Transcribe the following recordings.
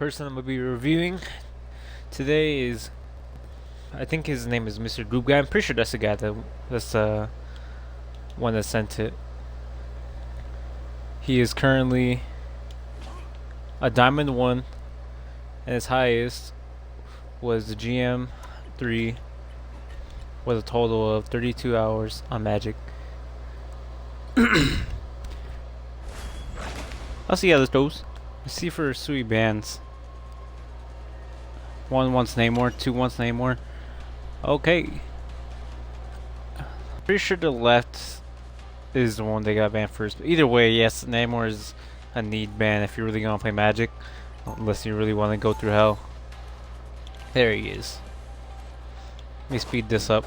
person I'm gonna be reviewing today is, I think his name is Mr. Goob guy. I'm pretty sure that's the guy that's one that sent it. He is currently a Diamond 1, and his highest was the GM3 with a total of 32 hours on Magik. I'll see how this goes. Let's see for Sui bands. 1 wants Namor, 2 wants Namor. Okay. Pretty sure the left is the one they got banned first. But either way, yes, Namor is a need ban if you're really gonna play Magik. Unless you really want to go through hell. There he is. Let me speed this up.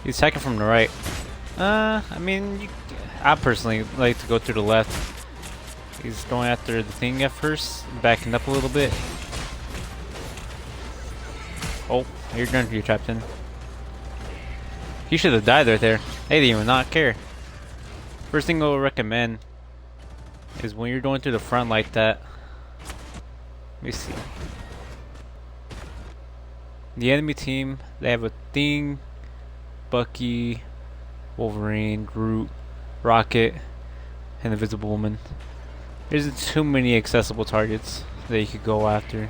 He's attacking from the right. I mean, I personally like to go through the left. He's going after the thing at first, backing up a little bit. Oh, you're done. You're trapped in. He should have died right there. They didn't even not care. First thing I would recommend is when you're going through the front like that. Let me see. The enemy team, they have a Thing, Bucky, Wolverine, Groot, Rocket, and Invisible Woman. There's too many accessible targets that you could go after.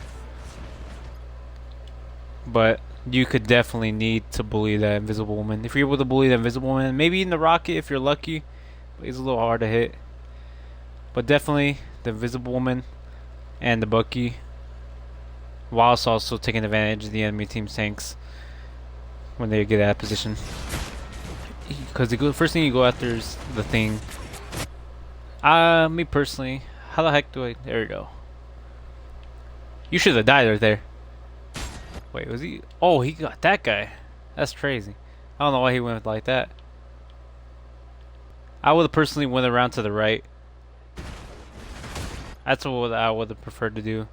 But you could definitely need to bully that Invisible Woman. If you're able to bully the Invisible Woman, maybe in the Rocket if you're lucky, but he's a little hard to hit. But definitely the Invisible Woman and the Bucky, whilst also taking advantage of the enemy team's tanks when they get out of position. Because the first thing you go after is the Thing. Me personally, how the heck do I? There we go. You should have died right there. Wait, was he? Oh, he got that guy. That's crazy. I don't know why he went like that. I would have personally went around to the right. That's what I would have preferred to do.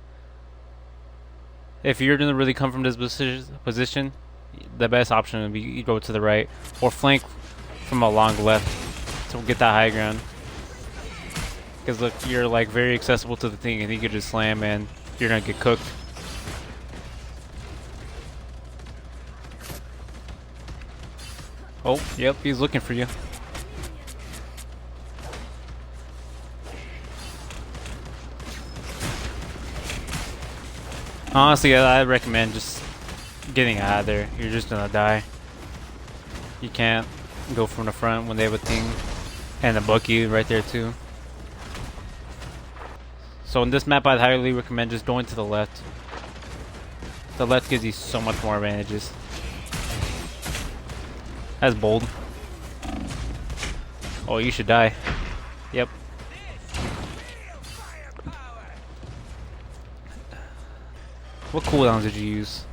If you're gonna really come from this position, the best option would be you go to the right or flank from a long left to get that high ground. Because look, you're like very accessible to the Thing, and he could just slam, and you're gonna get cooked. Oh, yep, he's looking for you. Honestly, I'd recommend just getting out of there. You're just gonna die. You can't go from the front when they have a Thing and a Bucky right there too. So in this map, I'd highly recommend just going to the left. The left gives you so much more advantages. That's bold. Oh, you should die. Yep. What cooldowns did you use?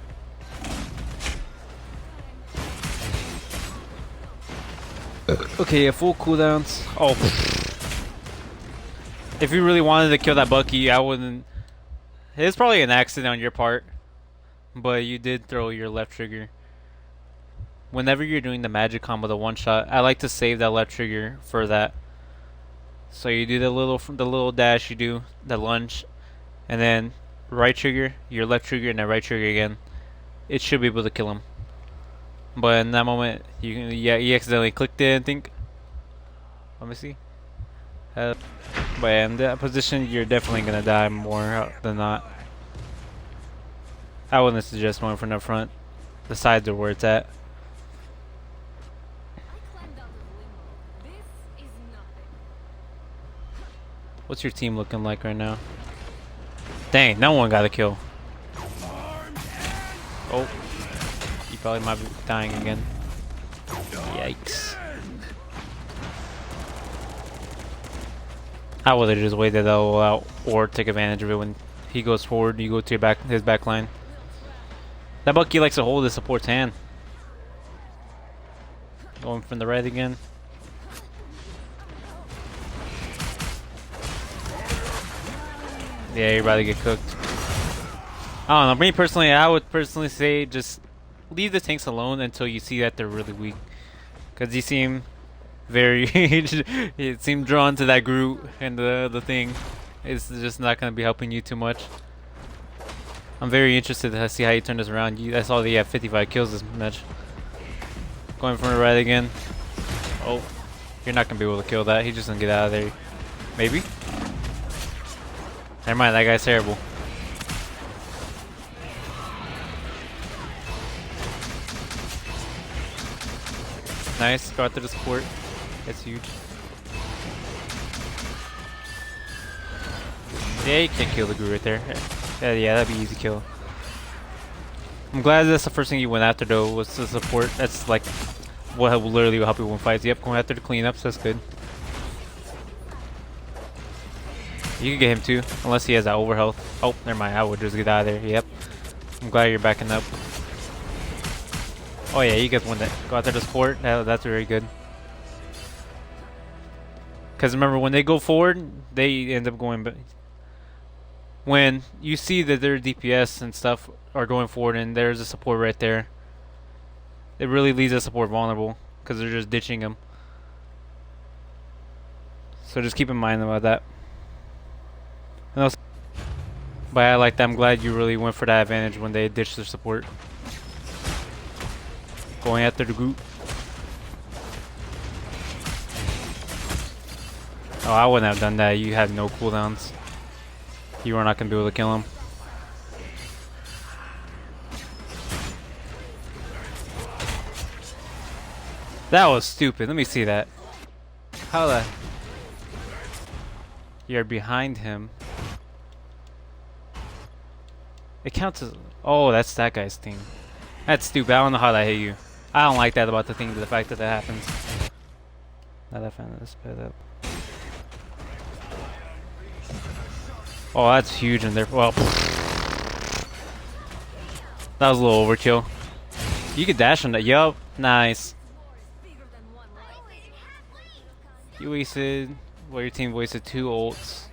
Okay, full cooldowns. Oh. If you really wanted to kill that Bucky, I wouldn't. It's probably an accident on your part, but you did throw your left trigger. Whenever you're doing the Magik combo, the one shot, I like to save that left trigger for that. So you do the little dash, you do the lunge, and then right trigger, your left trigger, and then right trigger again. It should be able to kill him. But in that moment, you accidentally clicked it, I think. Let me see. But in that position, you're definitely gonna die more than not. I wouldn't suggest going from the front. The sides are where it's at. What's your team looking like right now? Dang, no one got a kill. Oh, he probably might be dying again. Yikes. I would have just waited that all out or take advantage of it when he goes forward. You go to your his back line. That Bucky likes to hold his support's hand. Going from the right again. Yeah, you're about to get cooked. I don't know. Me personally, I would personally say just leave the tanks alone until you see that they're really weak. Because you seem very it seemed drawn to that Groot and the thing. It's just not gonna be helping you too much. I'm very interested to see how you turn this around. I saw that you have 55 kills this match. Going from the right again. Oh, you're not gonna be able to kill that. He's just gonna get out of there. Maybe? Never mind, that guy's terrible. Nice, go after the support. That's huge. Yeah, you can't kill the goo right there. Yeah, that'd be easy kill. I'm glad that's the first thing you went after though, was the support. That's like what literally will help you win fights. Yep, going after the cleanups, that's good. You can get him too, unless he has that overhealth. Oh, never mind, I would just get out of there. Yep. I'm glad you're backing up. Oh yeah, you guys won that. Go after the support. That's very good. Because remember, when they go forward, they end up going back. When you see that their DPS and stuff are going forward and there's a support right there, it really leaves the support vulnerable because they're just ditching them. So just keep in mind about that. But I like that. I'm glad you really went for that advantage when they ditched their support. Going after the group. Oh, I wouldn't have done that. You had no cooldowns. You were not going to be able to kill him. That was stupid. Let me see that. How the... You're behind him. It counts as... Oh, that's that guy's thing. That's stupid. I don't know how that hit you. I don't like that about the thing, the fact that that happens. Now that I found this sped up. Oh, that's huge in there. Well, that was a little overkill. You could dash on that. Yup, nice. You wasted... Well, your team wasted 2 ults.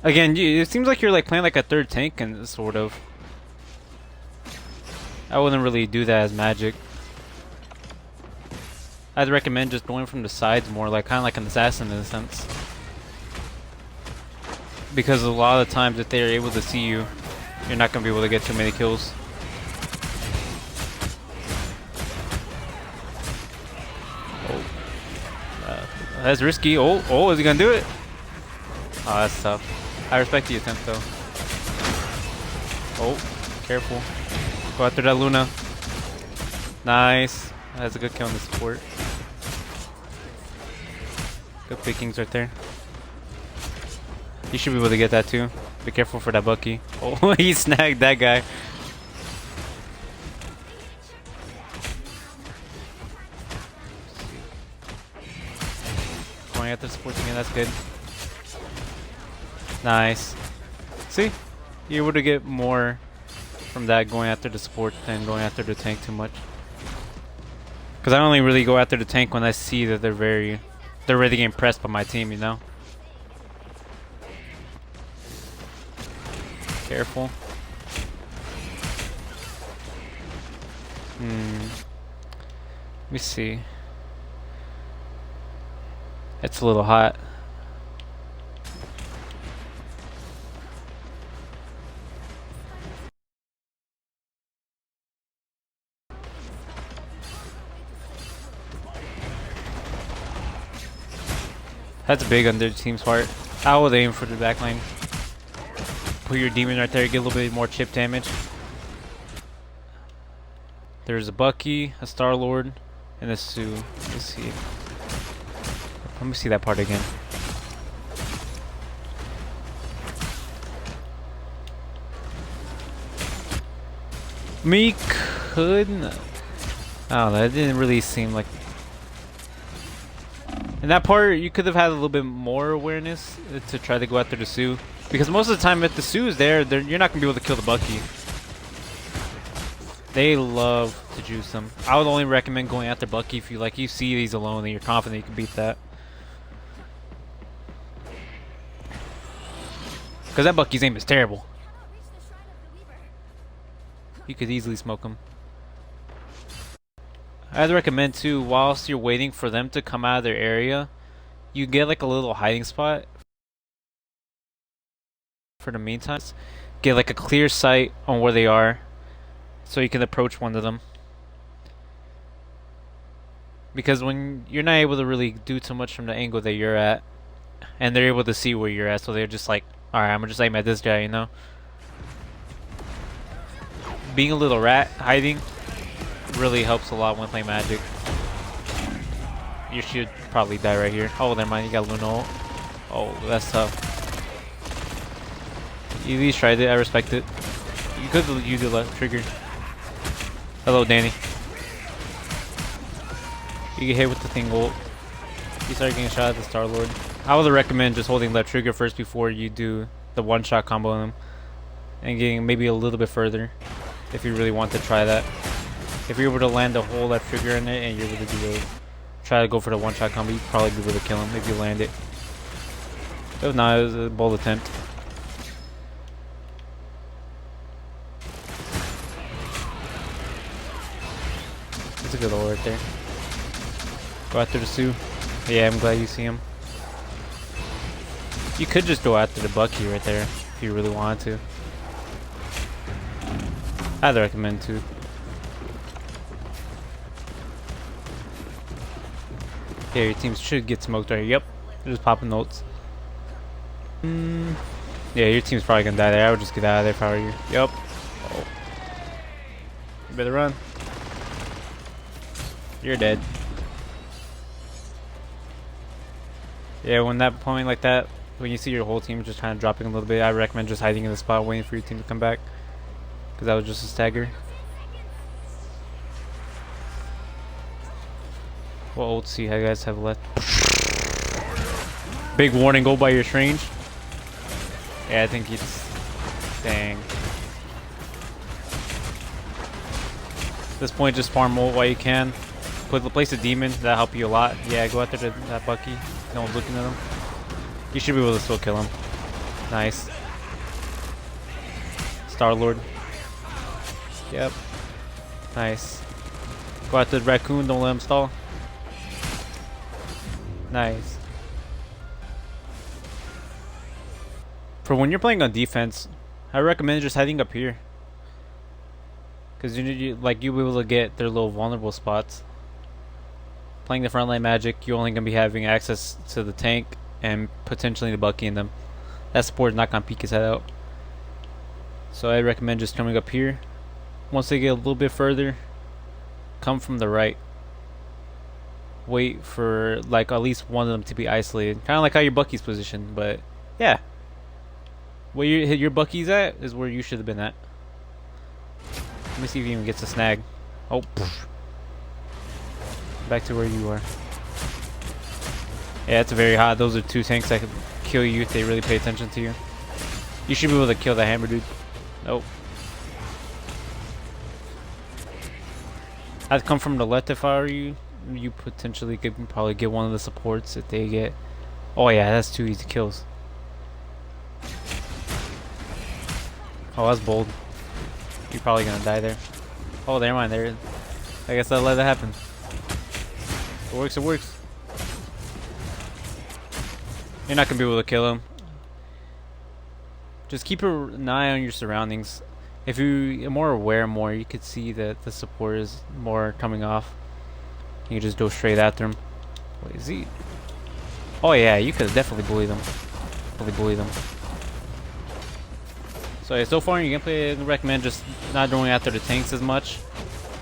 Again, it seems like you're like playing like a third tank and sort of. I wouldn't really do that as Magik. I'd recommend just going from the sides more, like kind of like an assassin in a sense. Because a lot of the times if they're able to see you, you're not going to be able to get too many kills. Oh. That's risky. Oh, is he going to do it? Oh, that's tough. I respect the attempt though. Oh, careful. Go after that Luna. Nice. That's a good kill on the support. Good pickings right there. You should be able to get that too. Be careful for that Bucky. Oh, he snagged that guy. Going after the support again, that's good. Nice. See? You're able to get more from that going after the support than going after the tank too much. Because I only really go after the tank when I see that they're really getting pressed by my team, you know? Careful. Let me see. It's a little hot. That's big on their team's part. I would aim for the back lane. Put your demon right there, get a little bit more chip damage. There's a Bucky, a Star-Lord, and a Sue. Let's see. Let me see that part again. Me could... I don't know, it didn't really seem like... In that part, you could have had a little bit more awareness to try to go after the Sue. Because most of the time, if the Sue is there, you're not going to be able to kill the Bucky. They love to juice them. I would only recommend going after Bucky if you see these alone and you're confident you can beat that. Because that Bucky's aim is terrible. You could easily smoke him. I'd recommend too, whilst you're waiting for them to come out of their area, you get like a little hiding spot for the meantime. Get like a clear sight on where they are, so you can approach one of them. Because when you're not able to really do too much from the angle that you're at, and they're able to see where you're at, so they're just like, alright, I'm gonna just aim at this guy, you know? Being a little rat, hiding, really helps a lot when playing Magic. You should probably die right here. Oh, never mind, you got Luna ult. Oh, that's tough. You at least tried it, I respect it. You could use the left trigger. Hello, Danny. You get hit with the thing ult. You start getting shot at the Star Lord. I would recommend just holding left trigger first before you do the one-shot combo on him, and getting maybe a little bit further if you really want to try that. If you're able to land the whole left trigger in it and you're able to do a, try to go for the one-shot combo, you'd probably be able to kill him if you land it. If not, it was a bold attempt. That's a good ult right there. Go after the Sue. Yeah, I'm glad you see him. You could just go after the Bucky right there if you really wanted to. I'd recommend to. Yeah, your team should get smoked right here. Yep, they're just popping notes. Yeah, your team's probably gonna die there. I would just get out of there if I were you. Yep. Oh. You better run. You're dead. Yeah, when that point like that, when you see your whole team just kind of dropping a little bit, I recommend just hiding in the spot, waiting for your team to come back, because that was just a stagger. What ults do you guys have left? Big warning, go by your range. Yeah, I think it's... Dang. At this point, just farm ult while you can. Place a demon, that'll help you a lot. Yeah, go after that Bucky. No one's looking at him. You should be able to still kill him. Nice. Star Lord. Yep. Nice. Go after the raccoon, don't let him stall. Nice. For when you're playing on defense, I recommend just hiding up here, because you'll be able to get their little vulnerable spots. Playing the frontline Magic, you're only gonna be having access to the tank and potentially the Bucky in them. That support is not gonna peek his head out. So I recommend just coming up here. Once they get a little bit further, come from the right. Wait for like at least one of them to be isolated. Kind of like how your Bucky's positioned, but yeah. Where your Bucky's at is where you should have been at. Let me see if he even gets a snag. Oh, poof. Back to where you are. Yeah, it's very hot. Those are two tanks that could kill you if they really pay attention to you. You should be able to kill the hammer dude. Nope. I'd come from the left if I were you. You potentially could probably get one of the supports if they get... Oh yeah, that's 2 easy kills. Oh, that's bold. You're probably gonna die there. Oh, never mind. There. I guess I'll let that happen. It works, it works. You're not gonna be able to kill him. Just keep an eye on your surroundings. If you're more aware you could see that the support is more coming off. You can just go straight after him. Wait, is he? Oh yeah, you could definitely bully them. Bully them. So yeah, so far in your gameplay, I recommend just not going after the tanks as much.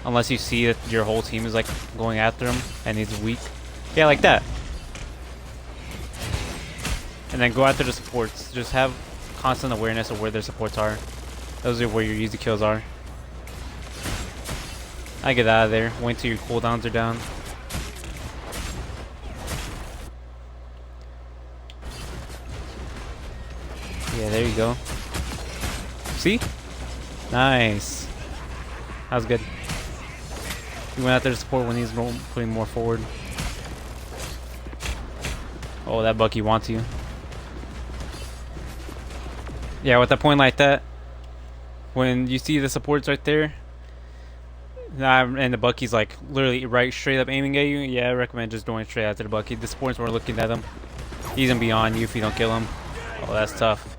Unless you see that your whole team is like going after him and he's weak. Yeah, like that. And then go after the supports. Just have constant awareness of where their supports are. Those are where your easy kills are. I get out of there. Wait till your cooldowns are down. Yeah, there you go. See? Nice. That was good. He went out there to support when he's putting more forward. Oh, that Bucky wants you. Yeah, with a point like that, when you see the supports right there, Nah, and the Bucky's like literally right straight up aiming at you. Yeah, I recommend just going straight after the Bucky. The supports weren't looking at him. He's gonna be on you if you don't kill him. Oh, that's tough.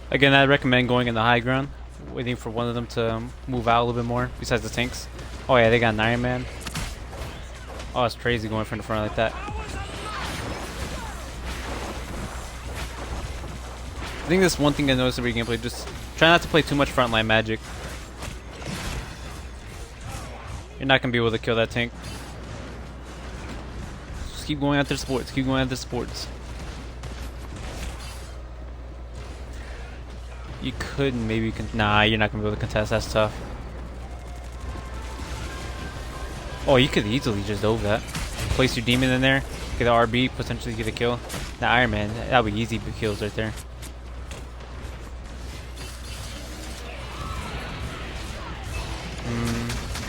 Again, I recommend going in the high ground, waiting for one of them to move out a little bit more, besides the tanks. Oh yeah, they got an Iron Man. Oh, it's crazy going from the front like that. I think that's one thing I noticed every gameplay. Just try not to play too much frontline Magik. You're not gonna be able to kill that tank. Just keep going after sports. Keep going after sports. You could maybe nah, you're not gonna be able to contest. That's tough. Oh, you could easily just dove that. Place your demon in there, get an RB, potentially get a kill. The Iron Man, that would be easy kills right there.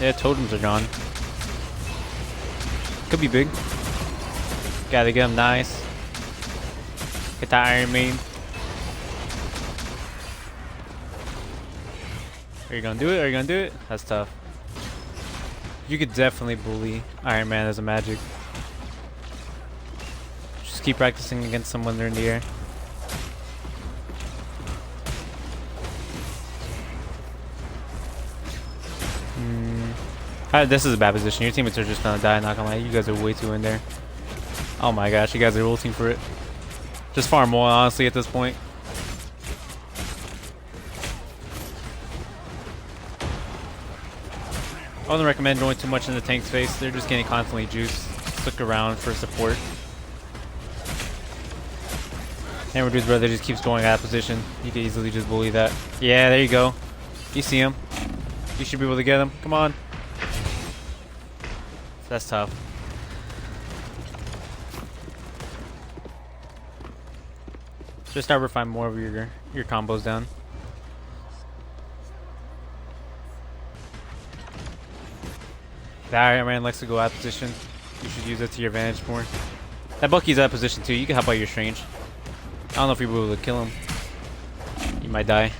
Yeah, totems are gone. Could be big. Gotta get him nice. Get that Iron Man. Are you gonna do it? Are you gonna do it? That's tough. You could definitely bully Iron Man as a Magik. Just keep practicing against them when they're in the air. This is a bad position. Your teammates are just gonna die, not gonna lie. You guys are way too in there. Oh my gosh, you guys are ulting for it. Just farm more, honestly, at this point. I wouldn't recommend going too much in the tank's face. They're just getting constantly juiced. Look around for support. Hammer Dude's brother just keeps going out of position. You can easily just bully that. Yeah, there you go. You see him. You should be able to get him. Come on. That's tough. Just start refine more of your combos down. The Iron Man likes to go out of position. You should use it to your advantage more. That Bucky's out of position too. You can help out your strange. I don't know if you'll be able to kill him. You might die.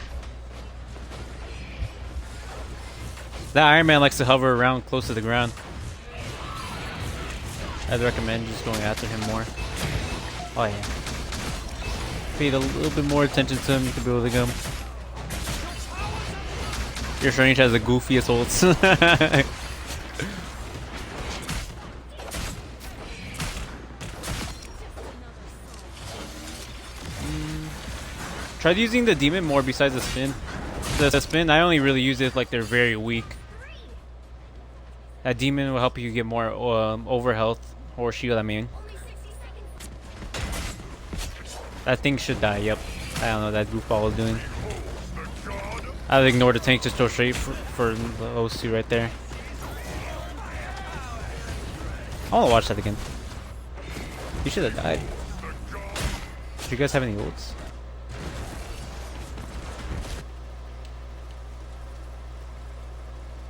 That Iron Man likes to hover around close to the ground. I'd recommend just going after him more. Oh yeah. Paid a little bit more attention to him, you could be able to get him. Your strange has the goofiest ults. Try using the demon more besides the spin. The spin, I only really use it if like they're very weak. That demon will help you get more over health or shield, I mean. That thing should die, yep. I don't know what that goofball was doing. I would ignore the tank, just go straight for the OC right there. I want to watch that again. You should have died. Do you guys have any ults?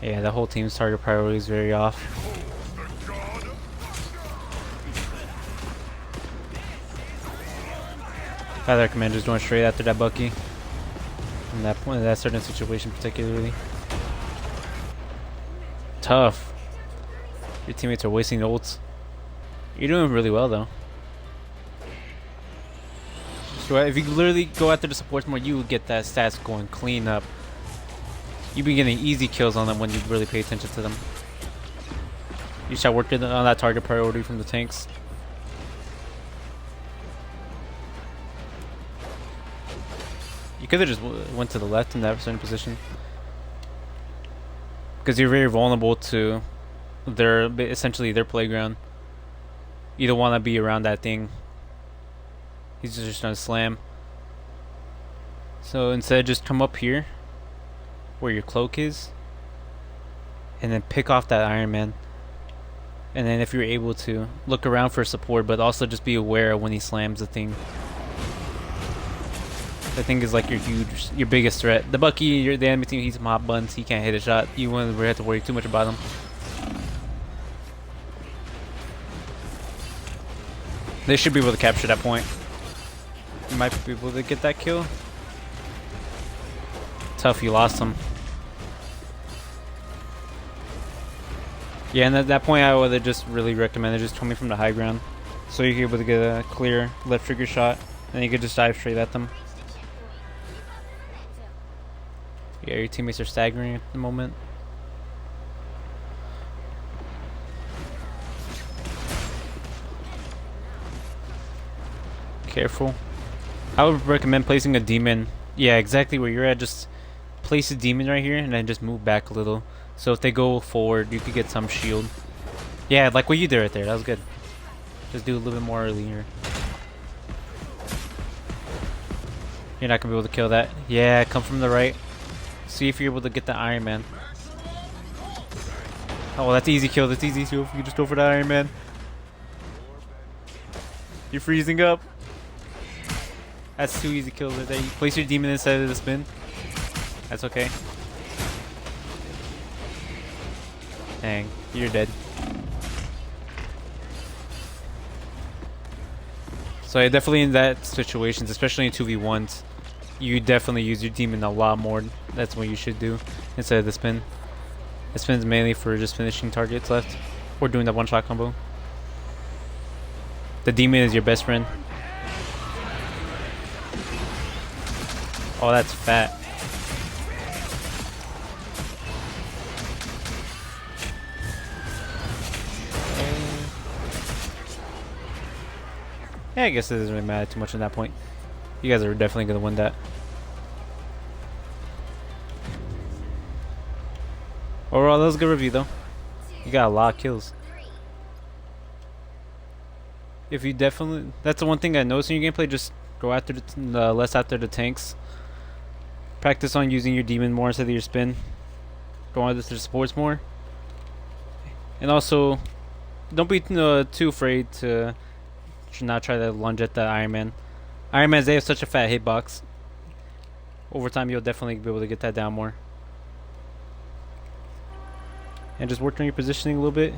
Yeah, the whole team's target priority is very off. I recommend just going straight after that Bucky. In that point, in that certain situation particularly. Tough. Your teammates are wasting ults. You're doing really well though. So if you literally go after the supports more, you will get that stats going clean up. You've been getting easy kills on them when you really pay attention to them. You should work on that target priority from the tanks. You could have just went to the left in that certain position. Because you're very vulnerable to essentially their playground. You don't want to be around that thing. He's just gonna slam. So instead, just come up here where your cloak is and then pick off that Iron Man, and then if you're able to look around for support, but also just be aware when he slams the thing. The thing is like your biggest threat. The Bucky, the enemy team, he's some hot buns, he can't hit a shot. You won't have to worry too much about him. They should be able to capture that point. You might be able to get that kill. Tough, you lost him. Yeah, and at that point I would just really recommend just coming from the high ground, so you're able to get a clear left trigger shot, and you could just dive straight at them. Yeah, your teammates are staggering at the moment. Careful. I would recommend placing a demon. Yeah, exactly where you're at. Just place a demon right here and then just move back a little. So if they go forward, you could get some shield. Yeah, like what you did right there. That was good. Just do a little bit more earlier. You're not gonna be able to kill that. Yeah, come from the right. See if you're able to get the Iron Man. Oh, that's easy kill. That's easy kill. If you just go for the Iron Man. You're freezing up. That's 2 easy kills right there. You place your demon inside of the spin. That's okay. Dang, you're dead. So yeah, definitely in that situations, especially in 2v1s, you definitely use your demon a lot more. That's what you should do instead of the spin. The spin's mainly for just finishing targets left or doing that one-shot combo. The demon is your best friend. Oh, that's fat. Yeah, I guess it doesn't really matter too much at that point. You guys are definitely going to win that. Overall, that was a good review, though. You got a lot of kills. If you definitely... That's the one thing I noticed in your gameplay. Just go after the less after the tanks. Practice on using your demon more instead of your spin. Go after the supports more. And also, don't be too afraid to not try to lunge at the Iron Man. Iron Mans, they have such a fat hitbox. Over time, you'll definitely be able to get that down more. And just work on your positioning a little bit.